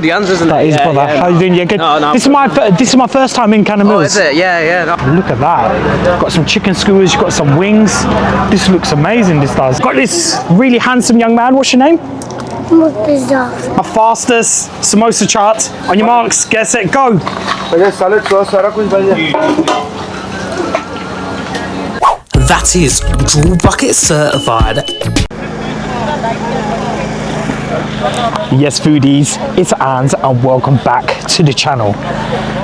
Foodie Anz, isn't it? That is, yeah, brother. Yeah, How you doing? Yeah, good. No, this is my first time in Cannon Mills. Oh, is it? Yeah. No. Look at that. Got some chicken skewers. You've got some wings. This looks amazing. This does. Got this really handsome young man. What's your name? A fastest samosa chart. On your marks, get set, go. That is Draw Bucket certified. Yes, foodies, it's Anz and welcome back to the channel.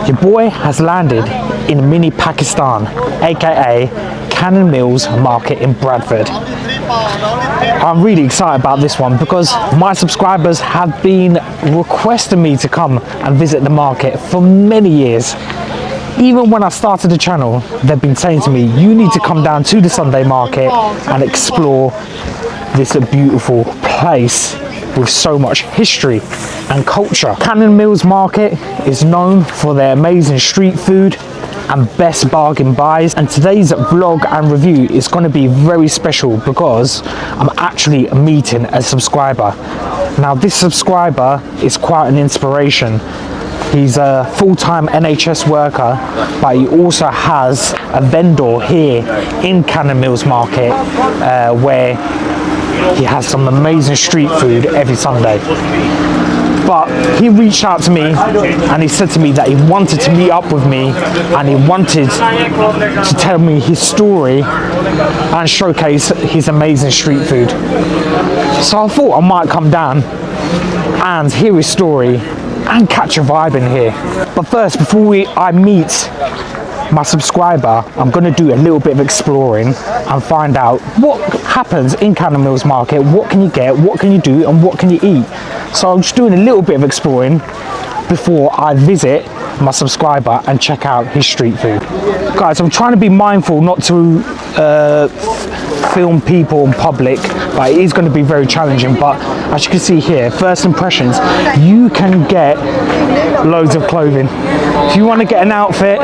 Your boy has landed in mini Pakistan, aka Cannon Mills Market in Bradford. I'm really excited about this one because my subscribers have been requesting me to come and visit the market for many years. Even when I started the channel, they've been saying to me, you need to come down to the Sunday market and explore this beautiful place with so much history and culture. Cannon Mills Market is known for their amazing street food and best bargain buys, and today's vlog and review is going to be very special because I'm actually meeting a subscriber. Now this subscriber is quite an inspiration. He's a full-time NHS worker, but he also has a vendor here in Cannon Mills Market where he has some amazing street food every Sunday. But he reached out to me and he said to me that he wanted to meet up with me and he wanted to tell me his story and showcase his amazing street food. So I thought I might come down and hear his story and catch a vibe in here. But first, before I meet my subscriber, I'm going to do a little bit of exploring and find out what happens in Cannon Mills Market, what can you get, what can you do, and what can you eat. So I'm just doing a little bit of exploring before I visit my subscriber and check out his street food. Guys, I'm trying to be mindful not to film people in public, but it is going to be very challenging. But as you can see here, first impressions, you can get loads of clothing. If you want to get an outfit,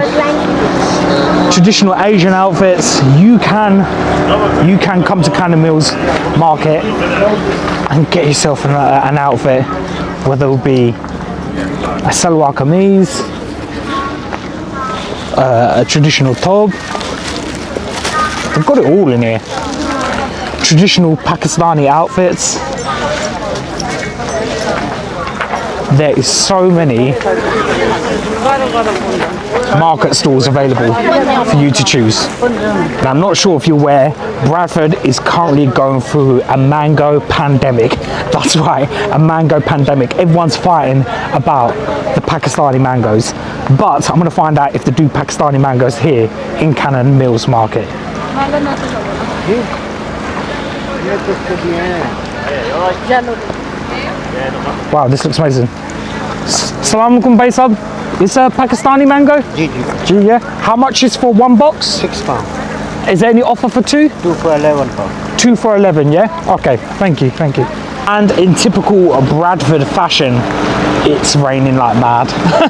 traditional Asian outfits, you can come to Cannon Mills Market and get yourself an outfit, whether it be a salwar kameez, a traditional tob. They've got it all in here. Traditional Pakistani outfits. There is so many market stalls available for you to choose. Now, I'm not sure if you're aware, Bradford is currently going through a mango pandemic. That's right, a mango pandemic. Everyone's fighting about the Pakistani mangoes, but I'm going to find out if they do Pakistani mangoes here in Cannon Mills Market. Wow, this looks amazing. Assalamu alaikum, bhai sahab. Is a Pakistani mango? Ji, yeah. How much is for one box? £6. Is there any offer for two? 2 for £11. 2 for 11, yeah? Okay, thank you. And in typical Bradford fashion, it's raining like mad.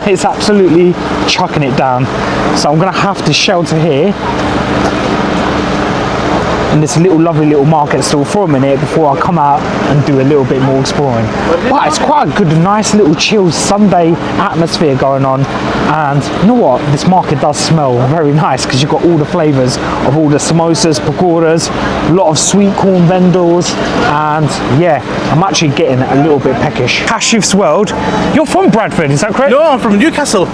It's absolutely chucking it down. So I'm gonna have to shelter here in this lovely little market stall for a minute before I come out and do a little bit more exploring. But it's quite a good, nice little chill Sunday atmosphere going on. And you know what? This market does smell very nice because you've got all the flavours of all the samosas, pakoras, a lot of sweet corn vendors, and yeah, I'm actually getting a little bit peckish. Kashifs World. You're from Bradford, is that correct? No, I'm from Newcastle.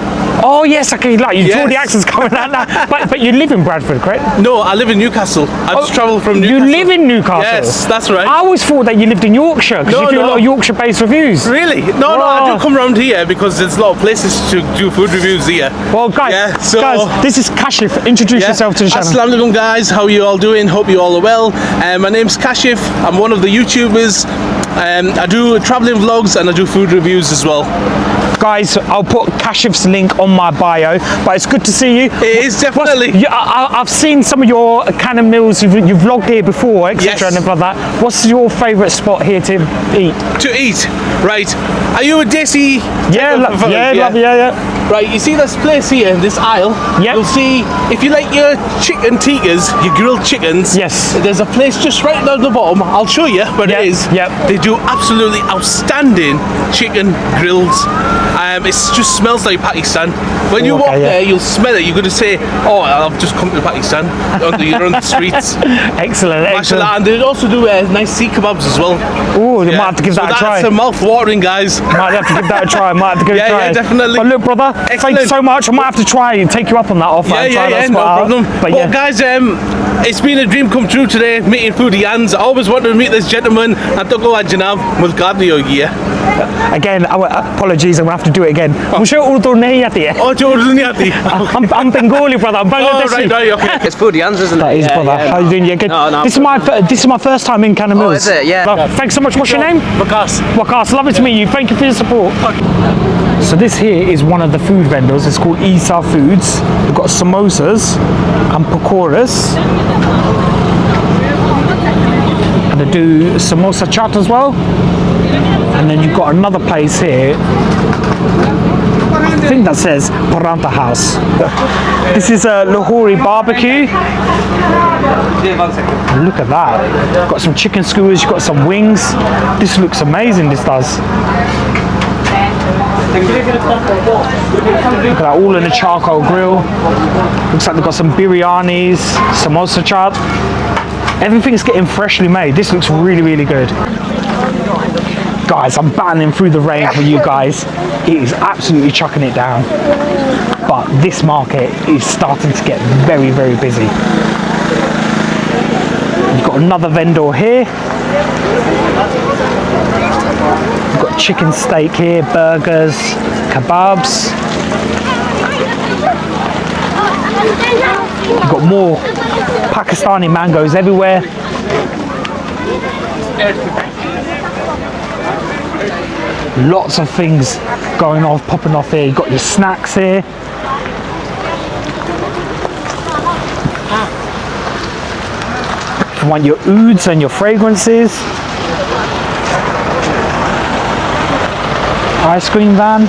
Oh yes, okay, like you saw the accents coming out now. But you live in Bradford, correct? No, I live in Newcastle. I just travel from Newcastle. You live in Newcastle? Yes, that's right. I always thought that you lived in Yorkshire because you do a lot of Yorkshire-based reviews. Really? No, I do come around here because there's a lot of places to do food reviews here. Well, guys, guys, this is Kashif. Introduce yourself to the channel. Assalamu alaikum, guys. How are you all doing? Hope you all are well. My name's Kashif. I'm one of the YouTubers. I do traveling vlogs and I do food reviews as well. Guys, I'll put Kashifs link on my bio, but it's good to see you. It is definitely. I've seen some of your Cannon Mills, you've vlogged here before, etc. Yes. and stuff like that. What's your favourite spot here to eat? To eat, right? Are you a Desi? Yeah. Right, you see this place here, this aisle? Yep. You'll see, if you like your chicken tikkas, your grilled chickens, Yes. there's a place just right down the bottom. I'll show you where Yep, it is. yep. They do absolutely outstanding chicken grills. It just smells like Pakistan. When you Okay, walk yeah. there, you'll smell it. You're going to say, oh, I've just come to Pakistan. You're on the streets. Excellent, Mashallah. excellent. And they also do nice sea kebabs as well. Oh, you might have to give So that a try. that's mouth-watering, guys. Might have to give that a try. Yeah, definitely. But look, brother, thank you Excellent. so much. I might have to try and take you up on that offer. and try that no spot out. problem. But Well, yeah, guys, it's been a dream come true today, meeting Foodie Anz. I always wanted to meet this gentleman. And to go at Janab, Mulkadni ho gaya. again, apologies, I'm gonna have to do it again. मुझे उर्दू नहीं आती है. Oh, jo urdu nahi aati. I'm Bengali, brother. I'm Oh, Bangladeshi. right, okay. It's Foodie Anz, isn't it? That is, brother. How you doing? Yeah, good. No, This is my first time in Cannon Mills. is it? Yeah. Thanks so much. What's your name? Bakas. Wakas. Lovely to meet you. Thank you for your support. So this here is one of the food vendors. It's called Isa Foods. We've got samosas and pakoras. And they do samosa chaat as well. And then you've got another place here. I think that says Paranta House. This is a Lahori barbecue. And look at that. Got some chicken skewers, you've got some wings. This looks amazing, this does. Look at that, all in a charcoal grill. Looks like they've got some biryanis, samosa chaat. Everything's getting freshly made. This looks really, really good. Guys, I'm battling through the rain for you guys. It is absolutely chucking it down. But this market is starting to get very, very busy. You've got another vendor here. You've got chicken steak here, burgers, kebabs. You've got more Pakistani mangoes everywhere. Lots of things going off, popping off here. You've got your snacks here. If you want your ouds and your fragrances. Ice cream van.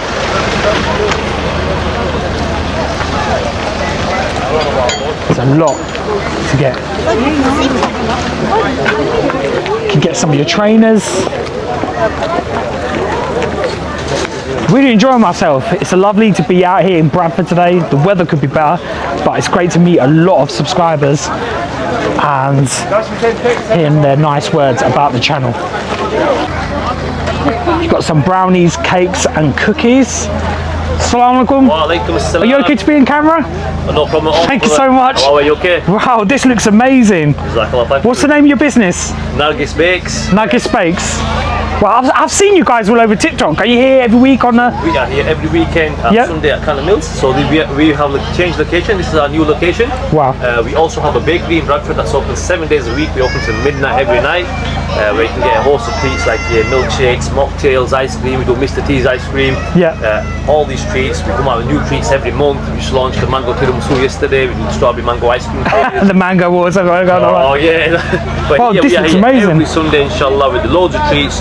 There's a lot to get. You can get some of your trainers. Really enjoying myself. It's lovely to be out here in Bradford today. The weather could be better, but it's great to meet a lot of subscribers and hearing their nice words about the channel. You've got some brownies, cakes and cookies. Assalamu alaikum. Are you okay to be in camera? No problem at all. Thank you so much. How are you? Okay? Wow, this looks amazing. What's the name of your business? Nargis Bakes. Nargis Bakes. Well, I've seen you guys all over TikTok. Are you here every week on the... We are here every weekend at Sunday at Cannon Mills. So we have changed location. This is our new location. Wow. We also have a bakery in Bradford that's open 7 days a week. We open till midnight every night. Where you can get a host of treats like milkshakes, mocktails, ice cream. We do Mr. T's ice cream. Yeah. All these treats. We come out with new treats every month. We just launched the mango tiramisu yesterday. We did strawberry mango ice cream. The mango wars. Oh yeah. But Oh, yeah, this we are looks here amazing. every Sunday, inshallah, with loads of treats.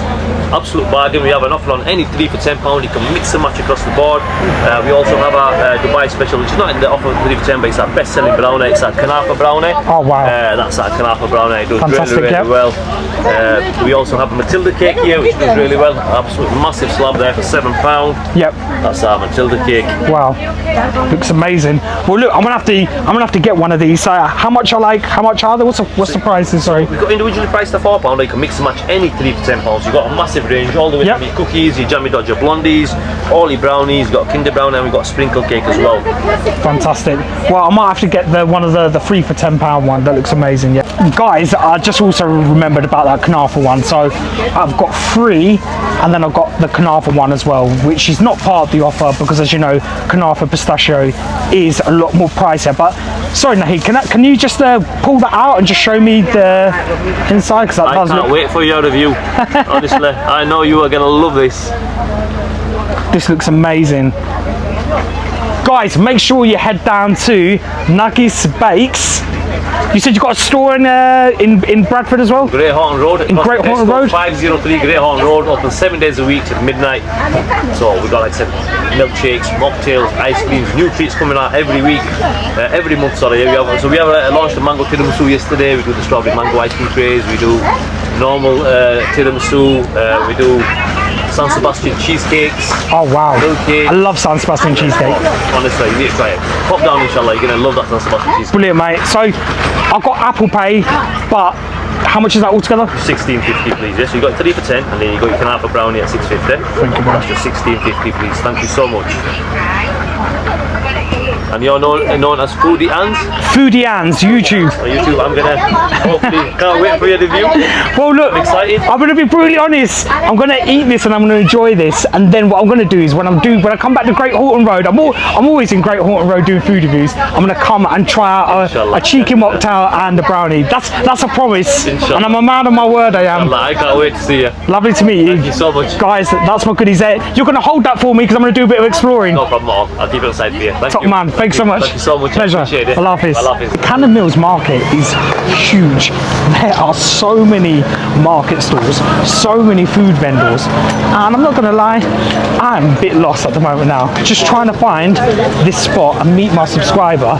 Absolute bargain. We have an offer on any 3 for £10. You can mix and match across the board. We also have our Dubai special, which is not in the offer 3 for £10, but it's our best-selling brownie. It's our Kanafa brownie. Oh wow. That's our Kanafa brownie. It does Fantastic, really, really yeah. well. We also have a Matilda cake here, which does really well. Absolute massive slab there for £7. Yep. That's our Matilda cake. Wow. Looks amazing. Well, look, I'm gonna have to get one of these. How much are they? What's the prices? Sorry. We've got individually priced at £4. You can mix and match any 3 for £10. You've got a massive range, all the way from your cookies, your jammy dodger blondies, all your brownies. You've got Kinder brownie, and we've got a sprinkle cake as well. Fantastic. Well, I might have to get one of the 3 for £10 one. That looks amazing. Yeah. Guys, I just also remembered about that Kanafa one. So I've got 3, and then I've got the Kanafa one as well, which is not part of the offer because, as you know, Kanafa pistachio is a lot more pricier. But sorry, Naheed, can you just pull that out and just show me the inside? Because that I does can't look... wait for your review. Honestly, I know you are going to love this. This looks amazing. Guys, make sure you head down to Nargis Bakes. You said you got a store in Bradford as well? Great Horton Road. In Great Horton Road? 503 Great Horton Road, open 7 days a week till midnight. So we've got, like I said, milkshakes, mocktails, ice creams, new treats coming out every week, every month, sorry. We have launched the mango tiramisu yesterday. We do the strawberry mango ice cream trays. We do normal tiramisu. We do San Sebastian cheesecakes. Oh wow, milkcake. I love San Sebastian cheesecake. Honestly, you need to try it. Pop down, inshallah, you're going to love that San Sebastian cheesecake. Brilliant, mate. So I've got Apple Pay, but how much is that altogether? $16.50, please. Yes, you got 3 for 10, and then you got your Canapa brownie at $6.50. Thank you, man. That's just $16.50, please. Thank you so much. And you're known as Foodie Anz Foodie Anz, YouTube. on YouTube. I'm gonna hopefully can't wait for your review. Well, look, I'm excited. I'm gonna be brutally honest. I'm gonna eat this and I'm gonna enjoy this, and then what I'm gonna do is when I come back to Great Horton Road, I'm always in Great Horton Road doing food reviews. I'm gonna come and try out a cheeky mocktail and a brownie. That's a promise, Inshallah. and I'm a man of my word. I am. I can't wait to see you. Lovely to meet you. Thank you so much. Guys, that's my goodies there. You're gonna hold that for me because I'm gonna do a bit of exploring. No problem at all. I'll keep it aside for you. Thank Top you. man, thanks so much. Thank you so much. Pleasure. Appreciate it. Allah Hafiz. Allah Hafiz. The Cannon Mills Market is huge. There are so many market stalls, so many food vendors, and I'm not gonna lie, I'm a bit lost at the moment now. Just trying to find this spot and meet my subscriber,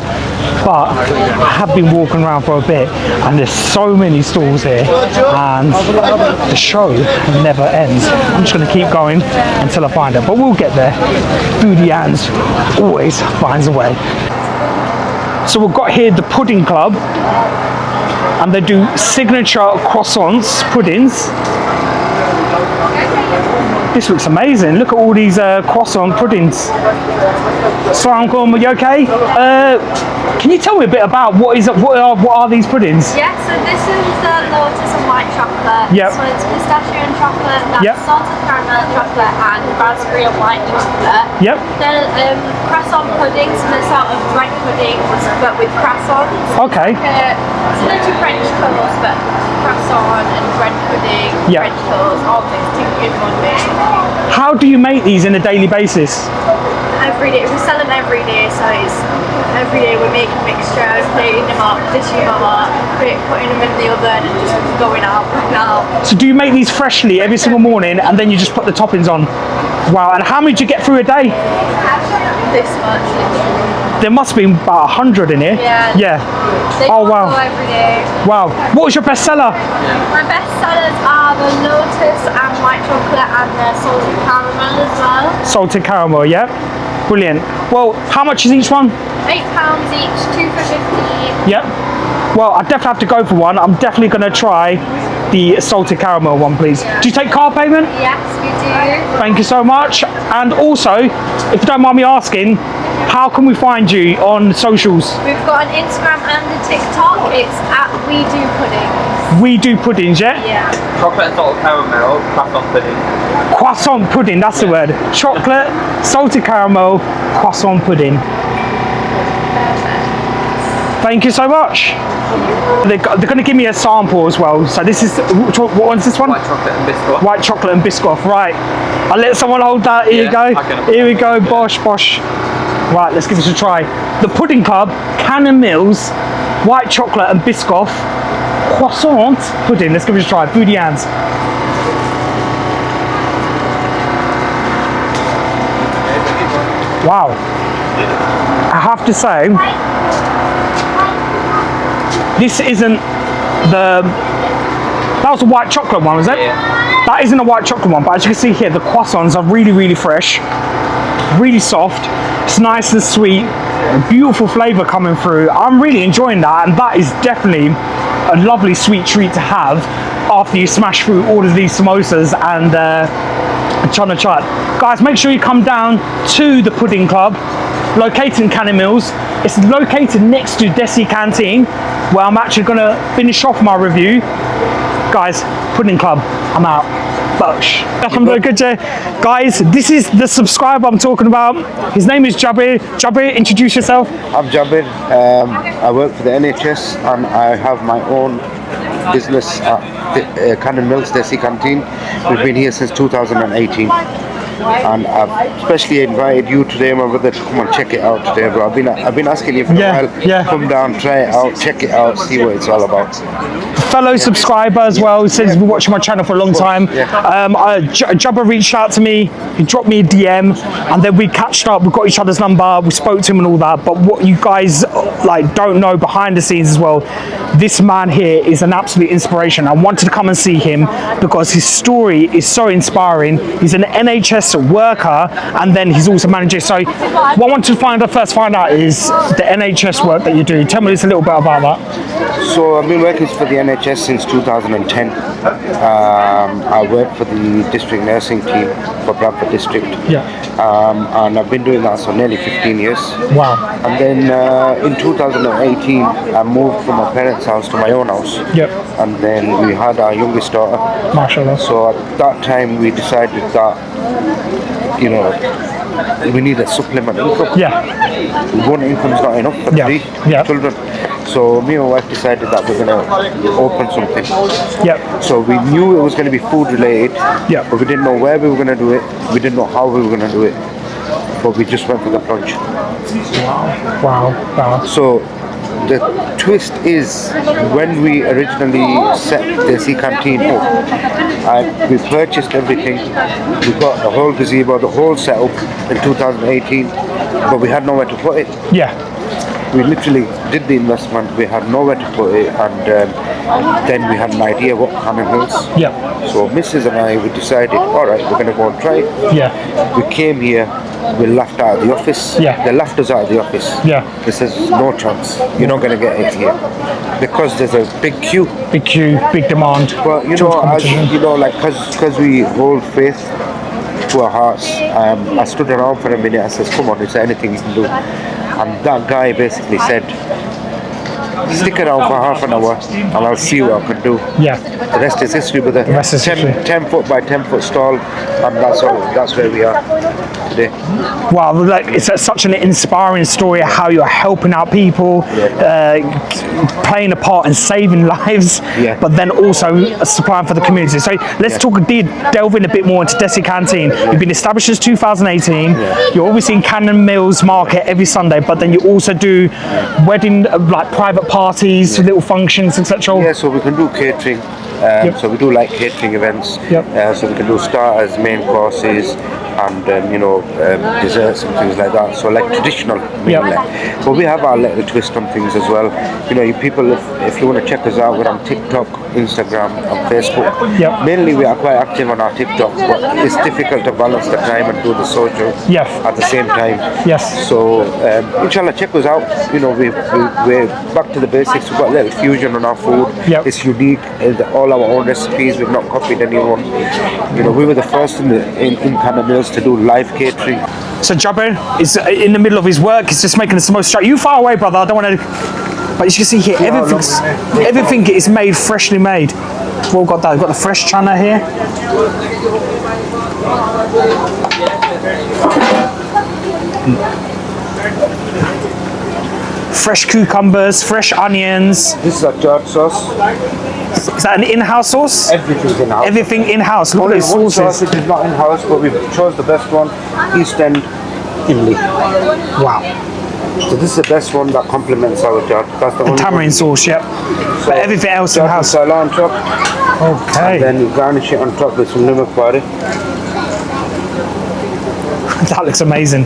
but I have been walking around for a bit, and there's so many stalls here, and the show never ends. I'm just gonna keep going until I find it, but we'll get there. Foodie Anz always finds a way. So we've got here the Pudding Club, and they do signature croissants, puddings. This looks amazing. Look at all these croissant puddings. Assalamu alaikum, are you okay? Can you tell me a bit about what are these puddings? Yeah, so this is lotus and white chocolate. Yep. So it's pistachio and chocolate, that's Yep. salted caramel chocolate and raspberry and white chocolate. Yep. Then croissant puddings, and it's sort of bread puddings but with croissants. Okay. Similar to French toast, but croissant and bread pudding, Yep. French toast, all mixed in one day. How do you make these on a daily basis? Every day, we sell them every day, so it's every day we're making mixtures, plating them up, dishing them up, putting them in the oven and just going out now. So do you make these freshly every single morning and then you just put the toppings on? Wow, and how many do you get through a day? This much, literally. There must be about 100 in here. Yeah. Yeah. They Oh all wow. go every day. Wow. What was your best seller? My best sellers are the lotus and white chocolate and the salted caramel as well. Salted caramel, yeah? Brilliant. Well, how much is each one? £8 each, 2 for 15. Yep. Well, I definitely have to go for one. I'm definitely going to try the salted caramel one, please. Do you take card payment? Yes, we do. Thank you so much. And also, if you don't mind me asking, how can we find you on socials? We've got an Instagram and a TikTok. It's at We Do Puddings. We Do Puddings, yeah? Yeah. Chocolate and salted caramel, croissant pudding. Croissant pudding, that's the word. Chocolate, salted caramel, croissant pudding. Thank you so much. They're going to give me a sample as well. So this is, what one's this one? White chocolate and biscuit. White chocolate and biscoff, right. I'll let someone hold that, here you Yeah, go. I can- Here we go, bosh, bosh. Right, let's give this a try. The Pudding Club, Cannon Mills, white chocolate and biscoff, croissant pudding. Let's give it a try, Foodie Anz. Wow. I have to say, this isn't that was a white chocolate one, was it? Yeah. That isn't a white chocolate one, but as you can see here, the croissants are really, really fresh, really soft. It's nice and sweet, a beautiful flavour coming through. I'm really enjoying that, and that is definitely a lovely sweet treat to have after you smash through all of these samosas and chana chaat. Guys, make sure you come down to the Pudding Club, located in Cannon Mills. It's located next to Desi Canteen, where I'm actually going to finish off my review. Guys, Pudding Club, I'm out. Bosh. Guys, this is the subscriber I'm talking about. His name is Jabir. Jabir, introduce yourself. I'm Jabir. I work for the NHS and I have my own business at Canon Mills, Desi Canteen. We've been here since 2018. and I've especially invited you today, my brother, to come and check it out today, bro. I've been asking you for a while. Yeah. Come down, try it out, check it out, see what it's all about. Fellow subscriber as well, he says he's been watching my channel for a long time. Jabir reached out to me, he dropped me a DM, and then we catched up, we got each other's number, we spoke to him and all that. But what you guys like don't know behind the scenes as well, this man here is an absolute inspiration. I wanted to come and see him because his story is so inspiring. He's an NHS worker, and then he's also manager. So what I want to find out is the NHS work that you do. Tell me just a little bit about that. So I've been working for the NHS since 2010. I work for the district nursing team for Bradford district. And I've been doing that for nearly 15 years. Wow. And then in 2018, I moved from my parents' house to my own house. And then we had our youngest daughter. Mashallah. So at that time, we decided that, you know, we need a supplement income. One income is not enough for three children. So me and my wife decided that we're going to open something. So we knew it was going to be food related, but we didn't know where we were going to do it. We didn't know how we were going to do it. But we just went for the plunge. Wow. So the twist is, when we originally set Desi Canteen up, we purchased everything. We got the whole gazebo, the whole setup in 2018, but we had nowhere to put it. We literally did the investment, we had nowhere to put it, and then we had an idea what Cannon Mills. So Mrs. and I, we decided, alright, we're going to go and try it. We came here, we laughed out of the office. They laughed us out of the office. They says, no chance, you're not going to get it here. Because there's a big queue. Big demand. But you know, as you know, like, because we hold faith to our hearts, I stood around for a minute and says, come on, is there anything you can do? And that guy basically said, stick around for half an hour and I'll see what I can do. The rest is history, brother. 10 foot by 10 foot stall, and that's where we are today. Wow, like, it's such an inspiring story how you're helping out people, playing a part in saving lives, but then also supplying for the community. So let's delve in a bit more into Desi Canteen. You've been established since 2018. You're obviously in Cannon Mills Market every Sunday, but then you also do wedding, like private parties, little functions, etc. So we can do catering. So we do like catering events. So we can do starters, main courses, and desserts and things like that. So like traditional mainly. But we have our little twist on things as well. You know, people, if you want to check us out, we're on TikTok, Instagram, and Facebook. Mainly we are quite active on our TikTok, but it's difficult to balance the time and do the social at the same time. So inshallah, check us out. You know, we're back to the basics. We've got a little fusion on our food. It's unique. All our own recipes. We've not copied anyone. You know, we were the first in Cannon Mills to do live catering. So Jabir is in the middle of his work. He's just making the samosa. You far away, brother. I don't want to. But as you can see here, everything is made freshly made. We've all got that. We've got the fresh chana here. Fresh cucumbers, fresh onions. This is a chaat sauce. Is that an in-house sauce? Everything's in-house. Everything in-house. Look at these sauces. Sauce which is not in-house, but we chose the best one, East End Imli. Wow. So this is the best one that complements our chaat. That's the only tamarind sauce, so but everything else in-house. Masala on top. Okay. And then you garnish it on top with some namak pare. That looks amazing.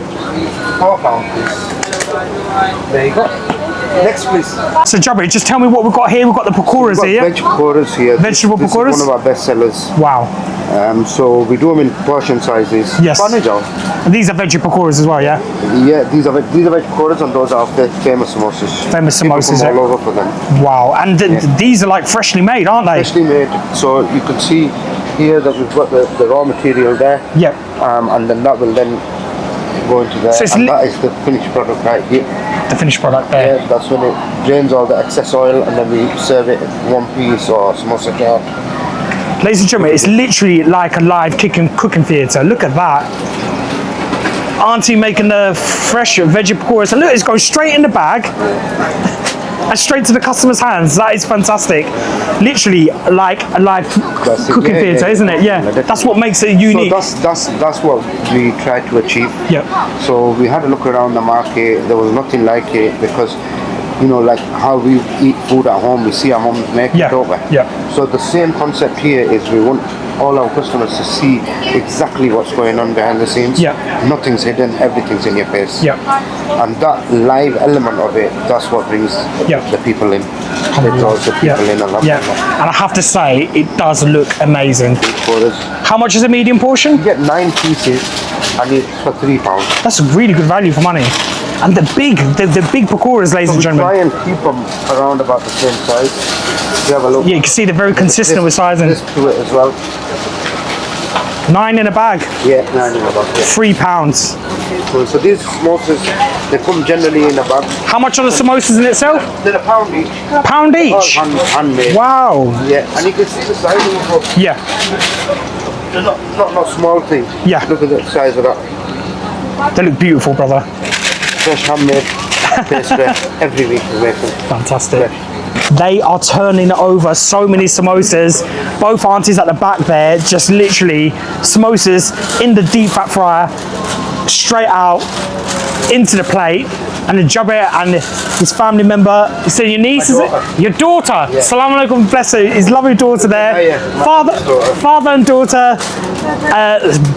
There you go. Next, please. So Jabir, just tell me what we've got here. We've got the pakoras here. Veg pakoras here. Vegetable pakoras? This is one of our best sellers. Wow. So we do them in portion sizes. Yes. And these are veggie pakoras as well, yeah? Yeah, these are veg pakoras, and those are the famous samosas. Famous samosas. All over for them. Wow. And these are like freshly made, aren't they? Freshly made. So you can see here that we've got the raw material there. Yep. And then that will then go into there. So and that is the finished product right here. The finished product there. Yeah, that's when it drains all the excess oil, and then we serve it in one piece or samosa jar. Ladies and gentlemen, it's literally like a live cooking theatre. Look at that. Auntie making the fresh veggie pakoras. Look, it's going straight in the bag. and straight to the customer's hands. That is fantastic. Literally like a live cooking theatre, isn't it? Yeah, that's what makes it unique. So that's what we tried to achieve. Yep. So we had a look around the market. There was nothing like it because, you know, like how we eat food at home, we see our mom make it over. Yeah. So the same concept here is we want all our customers to see exactly what's going on behind the scenes. Yeah. Nothing's hidden, everything's in your face. Yeah. And that live element of it, that's what brings the people in. It draws the people in a lot. Yeah. And I have to say, it does look amazing. How much is a medium portion? You get 9 pieces and it's for £3. That's a really good value for money. And the big pakoras, ladies and gentlemen. Try and keep them around about the same size. You have a look. Yeah, you can see they're very consistent with sizing. This to it as well. 9 in a bag. Yeah, 9 in a bag. Yeah. £3. So these samosas, they come generally in a bag. How much are the samosas in itself? They're £1 each. £1 each? All handmade. Wow. Yeah, and you can see the sizing of them. Yeah. They're not small things. Yeah. Look at the size of that. They look beautiful, brother. Fresh handmade pastry. Every week we make them. Fantastic. Fresh. They are turning over so many samosas. Both aunties at the back there, just literally samosas in the deep fat fryer, straight out into the plate. And the Jabir and his family member, so your niece, is it? Your daughter. Yeah. Salaam alaikum, bless her, his lovely daughter there. Father and daughter,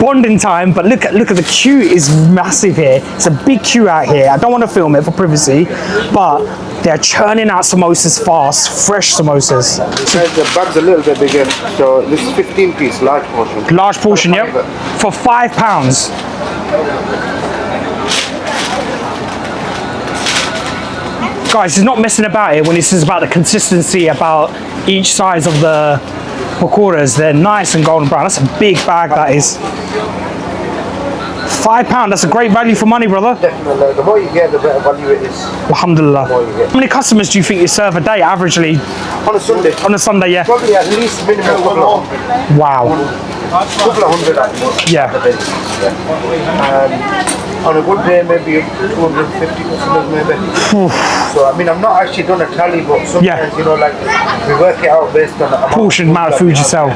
bonding time. But look at the queue is massive here. It's a big queue out here. I don't want to film it for privacy, but they're churning out samosas fast, fresh samosas. The bag's a little bit bigger, so this is 15 piece, large portion. Large portion, yep. For £5. Guys, he's not messing about it when he says about the consistency about each size of the pakoras. They're nice and golden brown. That's a big bag, that is. £5, that's a great value for money, brother. Definitely. The more you get, the better value it is. Alhamdulillah. The more you get. How many customers do you think you serve a day, averagely? On a Sunday. On a Sunday, yeah. Probably at least minimum Wow. couple of hundred at least. Yeah. On a good day, maybe 250 customers, maybe. So, I mean, I've not actually done a tally, but sometimes, you know, like, we work it out based on the portion amount of food you sell.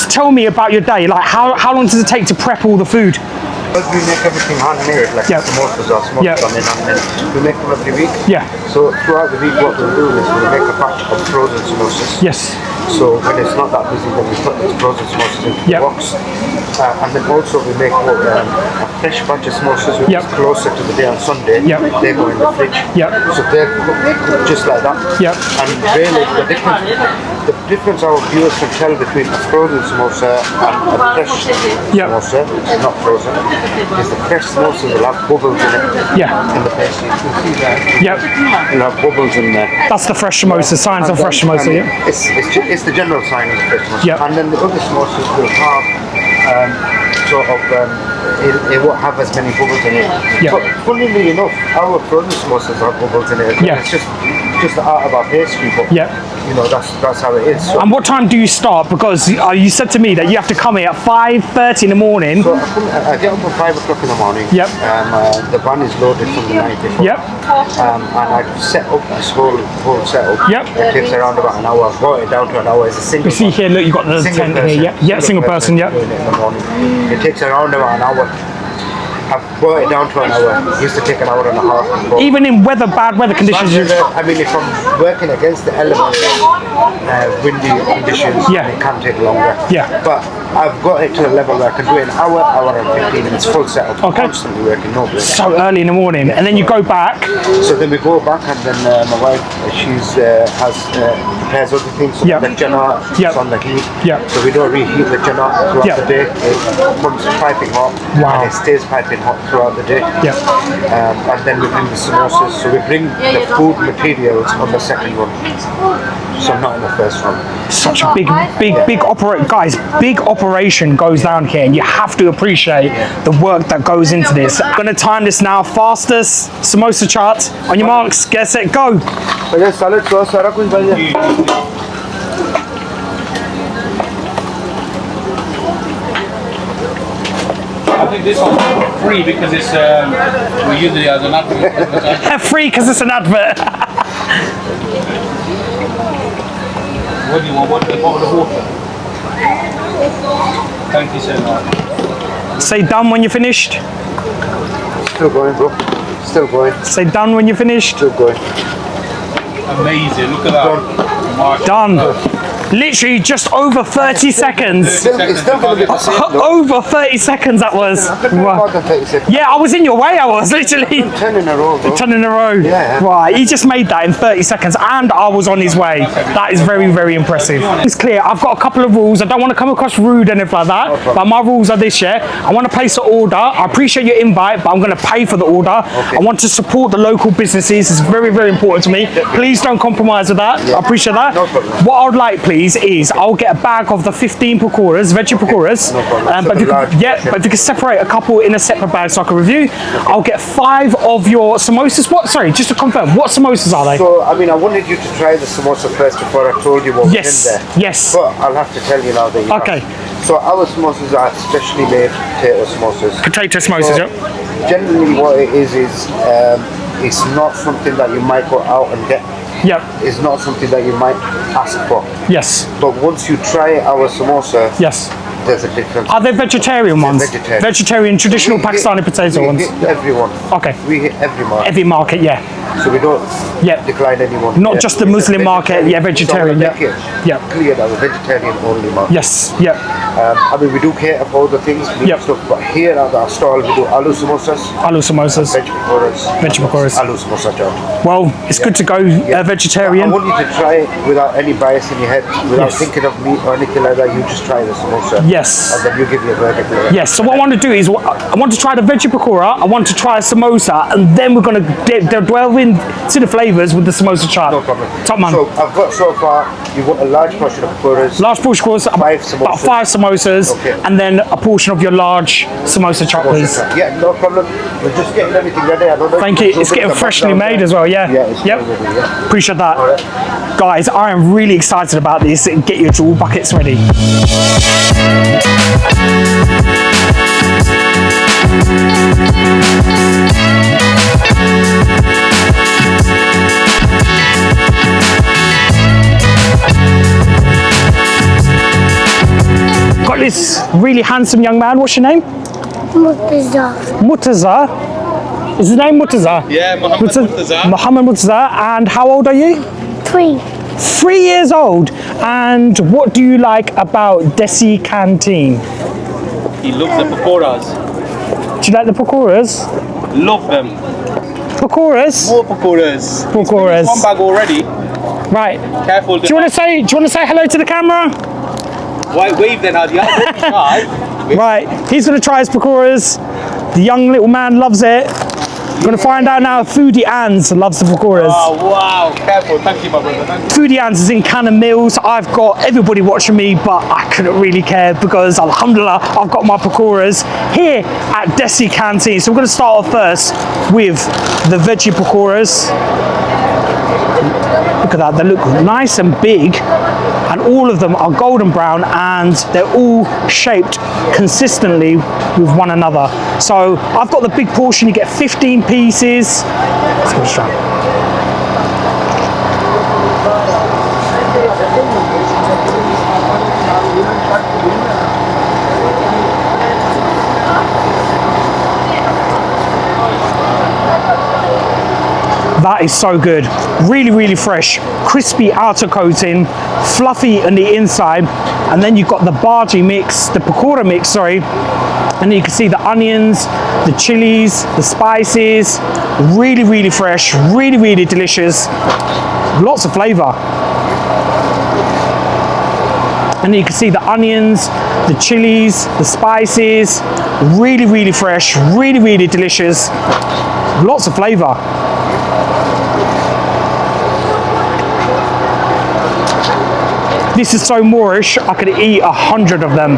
Tell me about your day. Like, how long does it take to prep all the food? Because we make everything handmade, like samosas or samosas come in handmade. We make them every week. Yeah. So throughout the week, what we'll do is we'll make a batch of frozen samosas. Yes. So when it's not that busy, then we put the frozen samosas into the box. And then also we make a fresh batch of samosas, which is closer to the day on Sunday. They go in the fridge. So they're cooked just like that. And really, the difference our viewers can tell between a frozen samosa and a fresh samosa, which is not frozen, is the fresh samosas will have bubbles in it. In the pastry. You can see that. It'll have bubbles in there. That's the fresh samosa, signs of fresh samosa, It's the general sign of the fresh samosa. And then the other samosas will have it won't have as many bubbles in it. But funnily enough, our frozen samosas have bubbles in it. It's just the art of our pastry, but you know, that's how it is. So, and what time do you start? Because you said to me that you have to come here at 5:30 in the morning. So I get up at 5 o'clock in the morning. The van is loaded from the night before. And I set up this whole setup. It takes around about an hour. I've brought it down to an hour. It's a single. You see here, look, you've got the tent here. Single person. In the morning. It takes around about an hour. I've brought it down to an hour. It used to take an hour and a half. Even in bad weather conditions? I mean, if I'm working against the elements, windy conditions, it can take longer. But I've got it to a level where I can do it in an hour and 15 minutes, full setup. Constantly working, no break. So early in the morning. And then you go back? So then we go back, and then my wife, prepares other things. So the jannat is on the heat. So we don't reheat the jannat throughout the day. It comes piping hot. And it stays piping hot throughout the day. And then we bring the samosas. So we bring the food materials on the second one. So not on the first one. Such a big operation, guys. Big operation goes down here, and you have to appreciate the work that goes into this. I'm gonna time this now. Fastest samosa chart. On your marks, get set, go. Salad sauce, सारा कुछ बन जाए. I think this one's free because it's we usually as an advert. Free because it's an advert. What do you want? What a bottle of water? Thank you so much. Say done when you're finished. Still going, bro. Still going. Say done when you're finished. Still going. Amazing. Look at that. Done. Literally just over 30 seconds. It's still going to be the same, though. Over 30 seconds that was. I could do more than 30 seconds. Yeah, I was in your way, I was literally. 10 in a row, bro. 10 in a row. Yeah. Right, he just made that in 30 seconds and I was on his way. That is very, very impressive. It's clear, I've got a couple of rules. I don't want to come across rude and anything like that, but my rules are this, yeah. I want to place an order. I appreciate your invite, but I'm going to pay for the order. I want to support the local businesses. It's very, very important to me. Please don't compromise with that. I appreciate that. No problem. What I would like, please, is I'll get a bag of the 15 pakoras, veggie pakoras. No problem. But if you can separate a couple in a separate bag so I can review. I'll get 5 of your samosas. What? Sorry, just to confirm, what samosas are they? So, I mean, I wanted you to try the samosa first before I told you what was in there. Yes. But I'll have to tell you now that you Okay. have. So our samosas are specially made potato samosas. Potato samosas, So, yeah. generally what it is it's not something that you might go out and get. Yep. It's not something that you might ask for. Yes. But once you try our samosa, Yes. there's a difference. Are they vegetarian ones? Vegetarian. Vegetarian, traditional We hit- Pakistani potato we ones. hit everyone. Okay. We hit every market. Every market, yeah. So we don't Yep. decline anyone. Not Yeah. just the It's a Muslim market, yeah, vegetarian, So yeah. make it Yep. clear that we're vegetarian only market. Yes. Yep. I mean, we do cater for other things, meat Yep. stuff, but here at our stall we do aloo samosas, Aloo samosas. veg pakoras, Veg pakoras. aloo samosa chaat. Well, it's good to go I vegetarian. want you to try it without any bias in your head, without Yes. thinking of meat or anything like that. You just try the samosa. Yes. And then you give your verdict later. Yes, so what I want to do is, I want to try the veggie pakora, I want to try a samosa, and then we're going to delve into the flavours with the samosa chaat. No problem. Top man. So I've got so far, you've got a large portion of pakoras. Large portion was about 5 samosas, Okay. and then a portion of your large samosa chaat, please. Yeah, no problem. We're just getting everything ready. I don't know. Thank you. It's getting freshly made as well, yeah. Yeah, it's Yep. ready, yeah. Appreciate that. Alright. Guys, I am really excited about this. Get your jewel buckets ready. Got this really handsome young man. What's your name? Murtaza. Is his name Murtaza? Yeah, Mohammed Murtaza. Mohammed Murtaza. And how old are you? 3 years old. And what do you like about Desi Canteen? He loves the pakoras. Do you like the pakoras? Love them. Pakoras? More pakoras. Pakoras. One bag already. Right. Careful. Do you want to say hello to the camera? Why wave then, Hadi? Don't be shy. Right. He's going to try his pakoras. The young little man loves it. Going to find out now if Foodie Anz loves the pakoras. Oh, wow. Careful. Thank you, my brother. Thank you. Foodie Anz is in Cannon Mills. I've got everybody watching me, but I couldn't really care because, alhamdulillah, I've got my pakoras here at Desi Canteen. So we're going to start off first with the veggie pakoras. Look at that, they look nice and big, and all of them are golden brown, and they're all shaped consistently with one another. So I've got the big portion, you get 15 pieces. Let's give it a try. That is so good. Really, really fresh. Crispy outer coating, fluffy on the inside, and then you've got the bhaji mix, the pakora mix, sorry. And you can see the onions, the chilies, the spices. Really, really fresh, really, really delicious. Lots of flavor. And you can see the onions, the chilies, the spices. Really, really fresh, really, really delicious. Lots of flavor. This is so Moorish, I could eat 100 of them.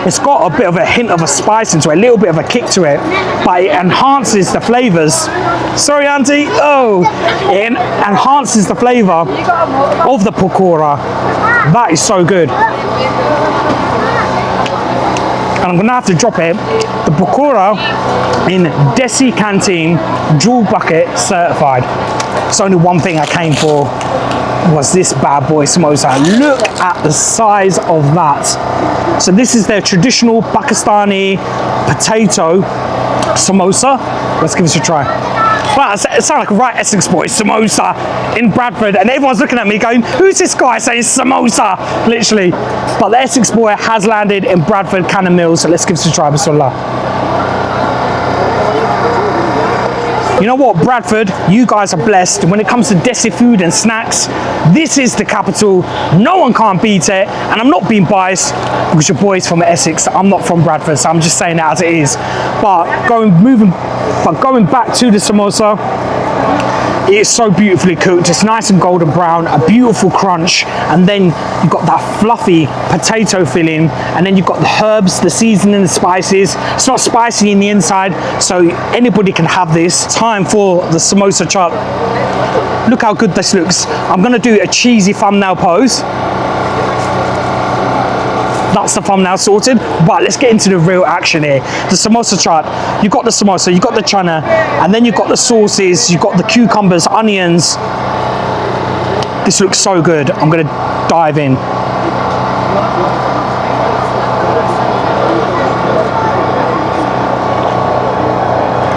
It's got a bit of a hint of a spice into it, a little bit of a kick to it, but it enhances the flavors. Sorry, Auntie. Oh, it enhances the flavor of the pakora. That is so good. and I'm gonna have to drop it. The pakora in Desi Canteen, jewel bucket certified. It's only one thing I came for, was this bad boy samosa. Look at the size of that. So this is their traditional Pakistani potato samosa. Let's give this a try. Wow, it sounds like a right Essex boy, samosa in Bradford, and everyone's looking at me going, who's this guy saying samosa? Literally. But the Essex boy has landed in Bradford Cannon Mills, so let's give this a try, bismillah. You know what, Bradford, you guys are blessed. When it comes to Desi food and snacks, this is the capital. No one can't beat it. And I'm not being biased because your boy's from Essex. I'm not from Bradford, so I'm just saying it as it is. But going back to the samosa, it is so beautifully cooked. It's nice and golden brown, a beautiful crunch, and then you've got that fluffy potato filling, and then you've got the herbs, the seasoning, the spices. It's not spicy in the inside, so anybody can have this. Time for the samosa chop. Look how good this looks. I'm gonna do a cheesy thumbnail pose. That's the thumbnail sorted, but let's get into the real action here. The samosa chart, you've got the samosa, you've got the chana, and then you've got the sauces, you've got the cucumbers, onions. This looks so good. I'm gonna dive in.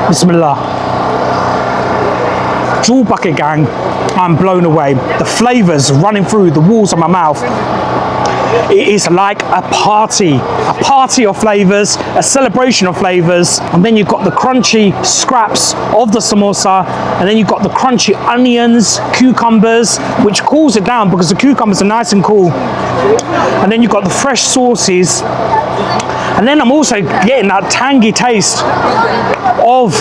Bismillah. Jewel bucket gang, I'm blown away. The flavors running through the walls of my mouth. It is like a party of flavors, a celebration of flavors. And then you've got the crunchy scraps of the samosa, and then you've got the crunchy onions, cucumbers, which cools it down because the cucumbers are nice and cool. And then you've got the fresh sauces. And then I'm also getting that tangy taste of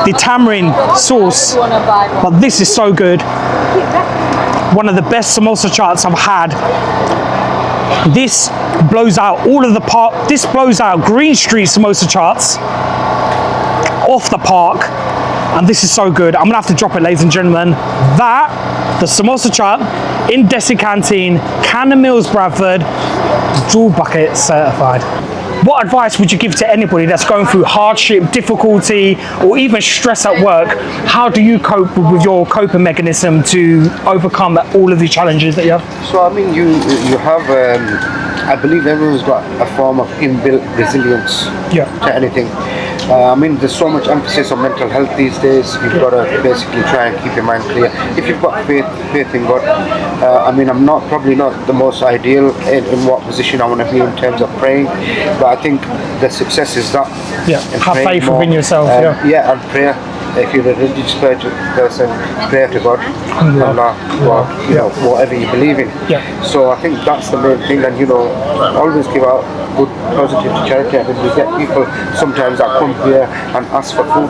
the tamarind sauce. But this is so good. One of the best samosa charts I've had. This blows out all of the park. This blows out Green Street samosa charts off the park, and this is so good. I'm gonna have to drop it, ladies and gentlemen. That, the samosa chart in Desi Canteen, Cannon Mills, Bradford, jewel bucket certified. What advice would you give to anybody that's going through hardship, difficulty, or even stress at work? How do you cope with your coping mechanism to overcome all of the challenges that you have? So I mean, you have, I believe everyone's got a form of inbuilt resilience to anything. I mean, there's so much emphasis on mental health these days. You've got to basically try and keep your mind clear. If you've got faith in God, I mean, I'm probably not the most ideal in what position I want to be in terms of praying, but I think the success is that. Yeah, have faith within yourself. Yeah, and prayer. If you're a religious person, pray to God, Allah, God, you know, whatever you believe in. So I think that's the main thing, and you know, always give out good, positive charity. And we get people sometimes that come here and ask for food.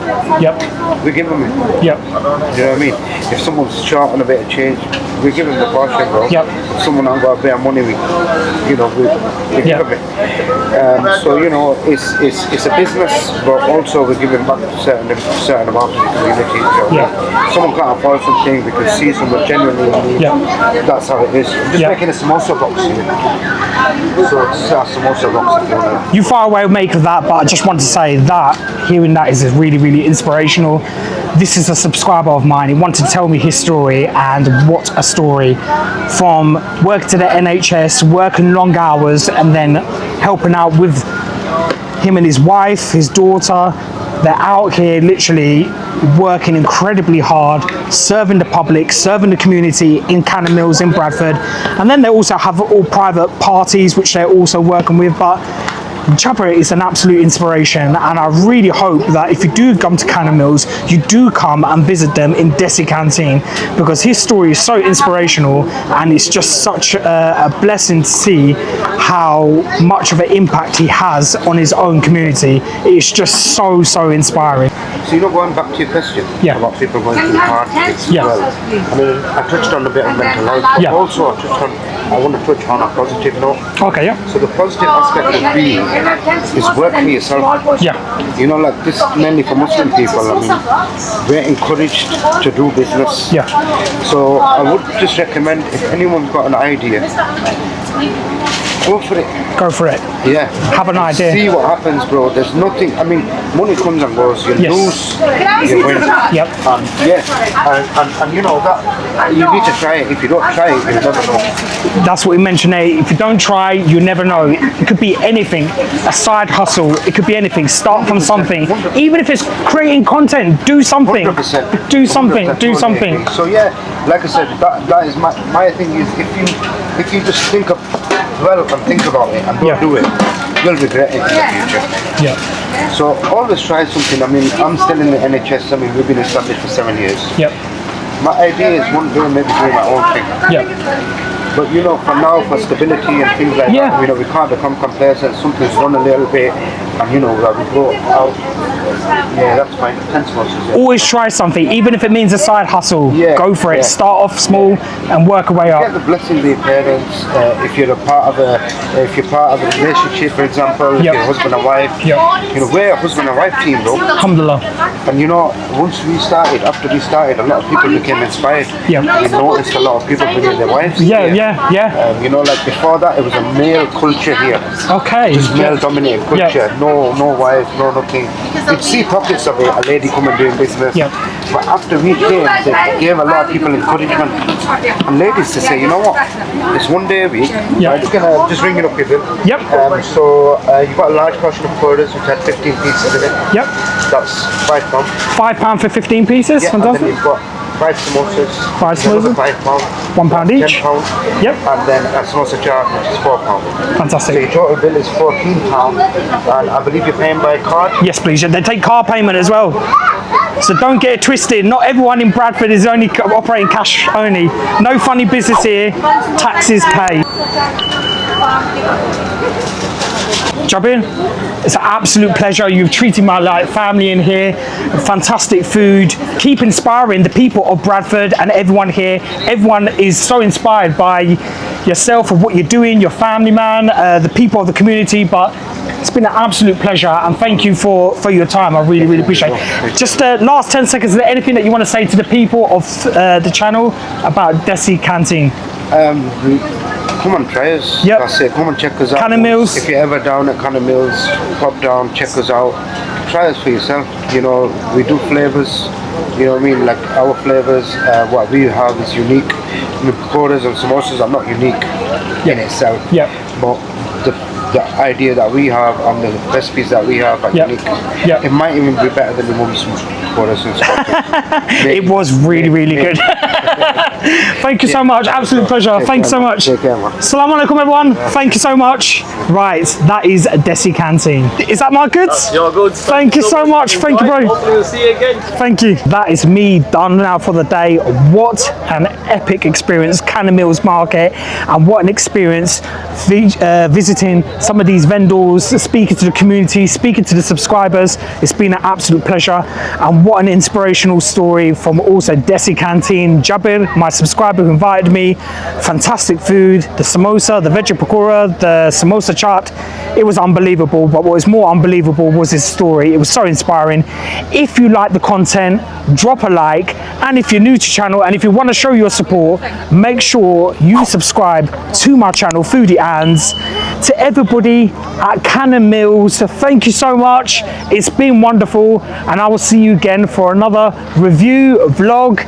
We give them it. You know what I mean? If someone's short on a bit of change, we give them the portion, bro. If someone ain't got a bit of money, we give them it. So you know, it's a business, but also we're giving back to certain amount of the community. So someone can't afford something, we can see someone genuinely in need. That's how it is. I'm just making a samosa box here. So it's a samosa box if you want to. You far away make of that, but I just want to say that hearing that is really, really inspirational. This is a subscriber of mine. He wanted to tell me his story, and what a story. From working to the NHS, working long hours, and then helping out with him and his wife, his daughter. They're out here literally working incredibly hard, serving the public, serving the community in Cannon Mills in Bradford. And then they also have all private parties which they're also working with. But Jabir is an absolute inspiration, and I really hope that if you do come to Cannon Mills, you do come and visit them in Desi Canteen, because his story is so inspirational, and it's just such a blessing to see how much of an impact he has on his own community. It's just so inspiring. So you know, going back to your question about people going through hardships as well. I mean, I touched on a bit of mental health, but also I want to touch on a positive note. Okay, So the positive aspect would be is work for yourself. You know, like this mainly for Muslim people. I mean, we're encouraged to do business. So I would just recommend, if anyone's got an idea, go for it. Go for it. Yeah. Have an idea. See what happens, bro. There's nothing. I mean, money comes and goes. You Yes. lose, you win. Yep. And you know that you need to try it. If you don't try it, you'll never know. That's what we mentioned there. If you don't try, you never know. It could be anything. A side hustle. It could be anything. Start from something. Even if it's creating content, do something. 100%. Do something. 100%, Do totally something. agree. So yeah, like I said, that is my thing is if you just think of and think about it and don't do it, you'll regret it in the future. Yeah. So always try something. I mean, I'm still in the NHS. I mean, we've been established for 7 years. Yep. My idea is one day maybe doing my own thing. Yep. But you know, for now, for stability and things like that, you know, we can't become complacent. Something's run a little bit, and you know, that we go out. Yeah, that's fine. 10 samosas, yeah. Always try something, even if it means a side hustle. Yeah, Go for it. yeah. Start off small and work your way Get up. the blessing of your parents. If you're part of a relationship, for example, if Yep. you're husband and wife. Yep. You know, we're a husband and wife team, though. Alhamdulillah. And you know, after we started, a lot of people became inspired. Yep. We noticed a lot of people bringing their wives. Yeah, here. yeah. You know, like before that, it was a male culture here. Okay. Just male-dominated culture. No wives, no nothing. You'd see pockets of it, a lady coming doing business. Yep. But after we came, they gave a lot of people encouragement. And ladies to say, you know what? It's one day a week. Yep. I'm just gonna just ring it up, Kevin. Yep. So you've got a large portion of quarters, which had 15 pieces in it. Yep. That's £5. £5 for 15 pieces. Yeah, and then Fantastic. you've got 5 samosas. Five another samosas. £5. £1 each. £10. Yep. And then a samosa chart, which is £4. So your Fantastic. total bill is £14, and I believe you're paying by card. Yes, please. They take car payment as well. So don't get it twisted. Not everyone in Bradford is only operating cash only. No funny business here. Taxes paid. Jabir, it's an absolute pleasure. You've treated my family in here. Fantastic food. Keep inspiring the people of Bradford and everyone here. Everyone is so inspired by yourself, of what you're doing, your family, man, the people of the community. But it's been an absolute pleasure, and thank you for your time. I really, really appreciate it. Just last 10 seconds, is there anything that you want to say to the people of the channel about Desi Canteen? Come on, try us. Yep. That's it. Come and check us out. Cannon Mills. If you're ever down at Cannon Mills, pop down, check us out. Try us for yourself. You know, we do flavors. You know what I mean? Like our flavors, what we have is unique. The pakoras and samosas are not unique in itself. Yep. But the idea that we have and the recipes that we have are Yep. unique. Yep. It might even be better than the mum's pakoras and samosas. It was really, really good. Thank you so much. Absolute pleasure. Thanks so much. Take care, man. Assalamu alaikum, everyone. Thank you so much. Right, that is Desi Canteen. Is that my goods? You're good. Thank you so much. Thank you, bro. Hopefully we'll see you again. Thank you. That is me done now for the day. What an epic experience, Cannon Mills Market, and what an experience visiting some of these vendors, speaking to the community, speaking to the subscribers. It's been an absolute pleasure, and what an inspirational story from also Desi Canteen. Jabir, my subscriber who invited me. Fantastic food, the samosa, the veggie pakora, the samosa chaat. It was unbelievable, but what was more unbelievable was his story. It was so inspiring. If you like the content, drop a like, and if you're new to the channel and if you want to show your support, make sure you subscribe to my channel, Foodie Anz. To everybody at Cannon Mills, thank you so much. It's been wonderful, and I will see you again for another review, vlog,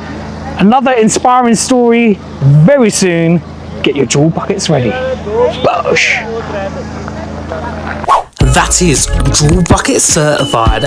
another inspiring story very soon. Get your jewel buckets ready. Bosh. That is Jewel Bucket certified.